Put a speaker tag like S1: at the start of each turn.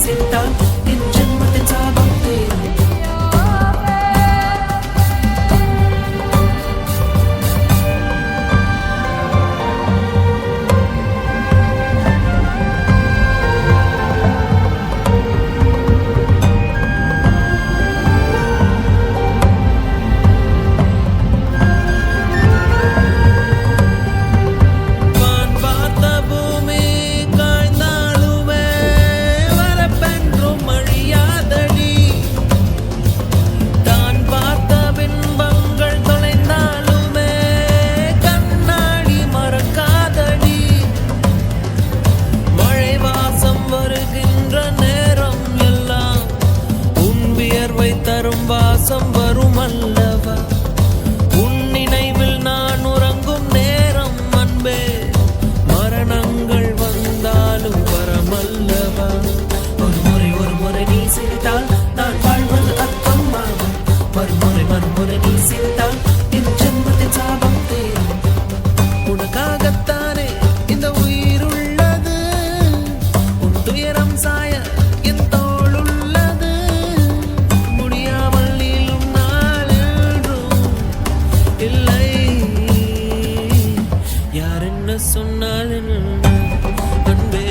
S1: சிரித்தால் என் ஜென்மத்தின் சாபம் தீரும். தரும் வாசம் வரும் அல்லவா உன் நினைவில் நான் உறங்கும் நேரம் அன்பே மரணங்கள் வந்தாலும் வரமல்லவா ஒரு முறை நீ சிரித்தால் நான் வாழ்வது அர்த்தம் ஆகும் மறுமுறை நீ சிரித்தால் என் ஜென்மத்தின் சாபம் தீரும். உனக்காகத்தானே இந்த உயிர் உள்ளது உன் துயரம் சாய என் தோள் உள்ளது இல்லை யார் என்ன சொன்னால் அன்பே